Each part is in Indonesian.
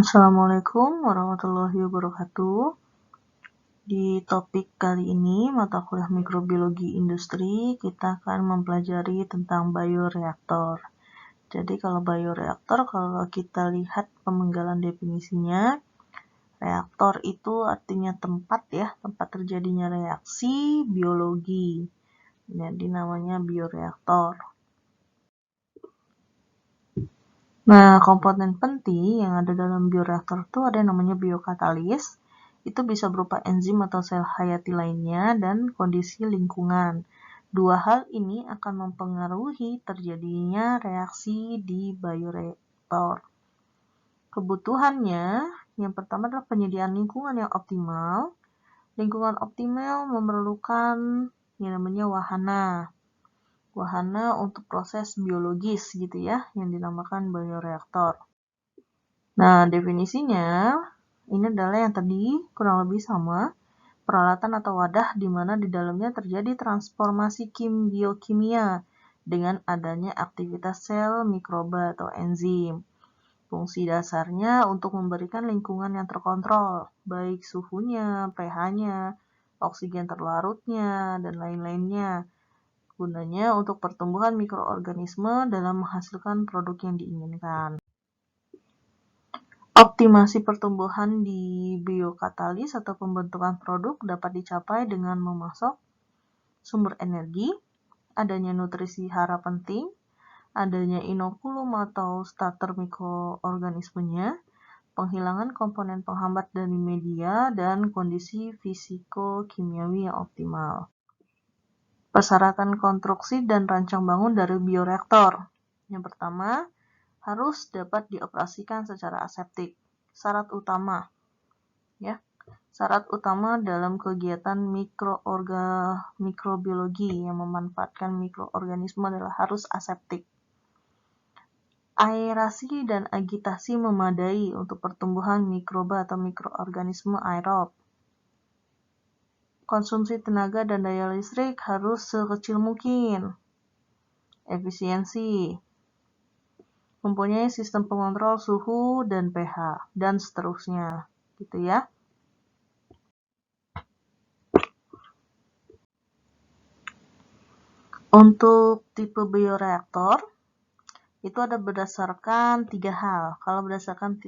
Assalamualaikum warahmatullahi wabarakatuh. Di topik kali ini, mata kuliah mikrobiologi industri, kita akan mempelajari tentang bioreaktor. Jadi kalau bioreaktor, kalau kita lihat pemenggalan definisinya, reaktor itu artinya tempat ya, tempat terjadinya reaksi biologi. Jadi namanya bioreaktor. Nah, komponen penting yang ada dalam bioreaktor itu ada yang namanya biokatalis. Itu bisa berupa enzim atau sel hayati lainnya dan kondisi lingkungan. Dua hal ini akan mempengaruhi terjadinya reaksi di bioreaktor. Kebutuhannya, yang pertama adalah penyediaan lingkungan yang optimal. Lingkungan optimal memerlukan yang namanya wahana untuk proses biologis gitu ya, yang dinamakan bioreaktor. Nah, definisinya ini adalah yang tadi kurang lebih sama, peralatan atau wadah di mana di dalamnya terjadi transformasi biokimia dengan adanya aktivitas sel, mikroba atau enzim. Fungsi dasarnya untuk memberikan lingkungan yang terkontrol, baik suhunya, pH-nya, oksigen terlarutnya, dan lain-lainnya. Gunanya untuk pertumbuhan mikroorganisme dalam menghasilkan produk yang diinginkan. Optimasi pertumbuhan di biokatalis atau pembentukan produk dapat dicapai dengan memasok sumber energi, adanya nutrisi hara penting, adanya inokulum atau starter mikroorganismenya, penghilangan komponen penghambat dari media, dan kondisi fisiko-kimiawi yang optimal. Persyaratan konstruksi dan rancang bangun dari bioreaktor. Yang pertama, harus dapat dioperasikan secara aseptik. Syarat utama, ya. Syarat utama dalam kegiatan mikrobiologi yang memanfaatkan mikroorganisme adalah harus aseptik. Aerasi dan agitasi memadai untuk pertumbuhan mikroba atau mikroorganisme aerob. Konsumsi tenaga dan daya listrik harus sekecil mungkin. Efisiensi. Mempunyai sistem pengontrol suhu dan pH, dan seterusnya. Gitu ya. Untuk tipe bioreaktor, itu ada berdasarkan 3 hal. Kalau berdasarkan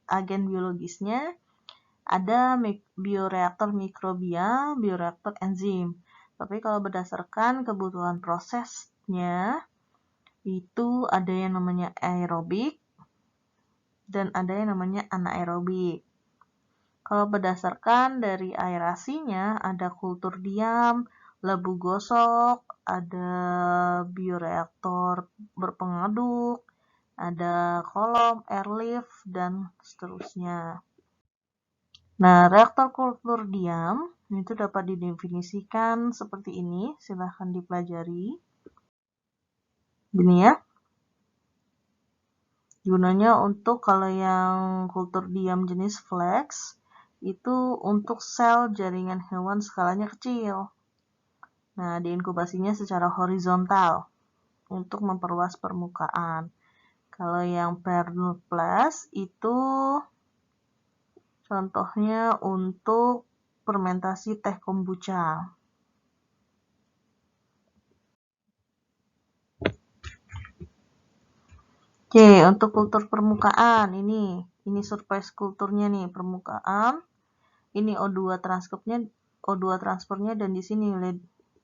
agen biologisnya, ada bioreaktor mikrobial, bioreaktor enzim. Tapi kalau berdasarkan kebutuhan prosesnya, itu ada yang namanya aerobik dan ada yang namanya anaerobik. Kalau berdasarkan dari aerasinya, ada kultur diam, labu gosok, ada bioreaktor berpengaduk, ada kolom, airlift, dan seterusnya. Nah, reaktor kultur diam itu dapat didefinisikan seperti ini, silahkan dipelajari. Gini ya. Gunanya untuk kalau yang kultur diam jenis flex, itu untuk sel jaringan hewan skalanya kecil. Nah, diinkubasinya secara horizontal untuk memperluas permukaan. Kalau yang perluplas itu contohnya untuk fermentasi teh kombucha. Oke, untuk kultur permukaan ini surface kulturnya nih, permukaan. Ini O2 transfernya dan di sini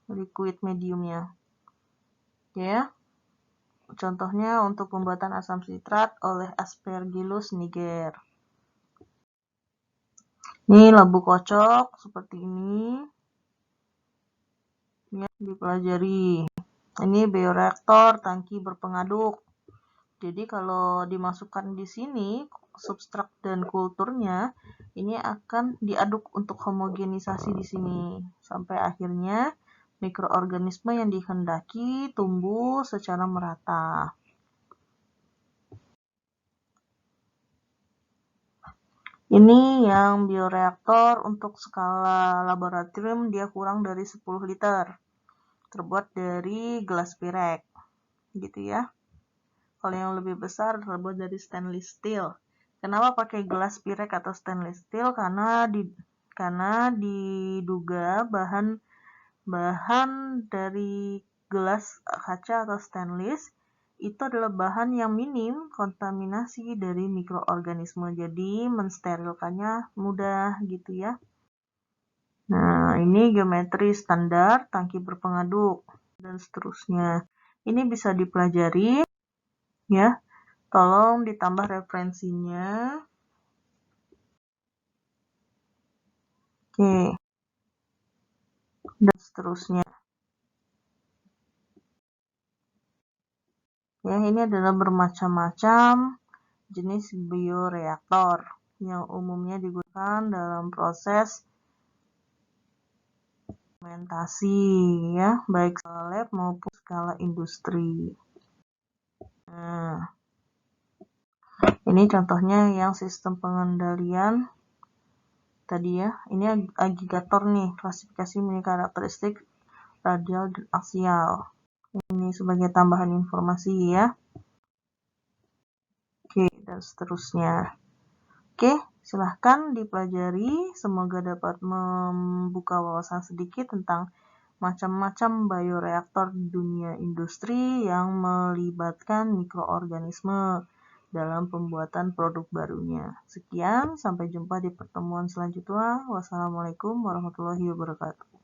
liquid mediumnya. Oke ya. Contohnya untuk pembuatan asam sitrat oleh Aspergillus niger. Ini labu kocok seperti ini. Ya, dipelajari. Ini bioreaktor tangki berpengaduk. Jadi kalau dimasukkan di sini substrat dan kulturnya, ini akan diaduk untuk homogenisasi di sini sampai akhirnya mikroorganisme yang dikehendaki tumbuh secara merata. Ini yang bioreaktor untuk skala laboratorium dia kurang dari 10 liter. Terbuat dari gelas pirek. Gitu ya. Kalau yang lebih besar terbuat dari stainless steel. Kenapa pakai gelas Pirek atau stainless steel? Karena diduga bahan dari gelas kaca atau stainless itu adalah bahan yang minim kontaminasi dari mikroorganisme, jadi mensterilkannya mudah gitu ya. Nah, ini geometri standar tangki berpengaduk dan seterusnya. Ini bisa dipelajari ya. Tolong ditambah referensinya. Oke. Dan seterusnya. Ya, ini adalah bermacam-macam jenis bioreaktor yang umumnya digunakan dalam proses fermentasi ya, baik skala lab maupun skala industri. Nah, ini contohnya yang sistem pengendalian tadi ya. Ini agregator nih, klasifikasi mini karakteristik radial dan aksial. Ini sebagai tambahan informasi ya. Oke, dan seterusnya. Oke, silahkan dipelajari. Semoga dapat membuka wawasan sedikit tentang macam-macam bioreaktor di dunia industri yang melibatkan mikroorganisme dalam pembuatan produk barunya. Sekian, sampai jumpa di pertemuan selanjutnya. Wassalamualaikum warahmatullahi wabarakatuh.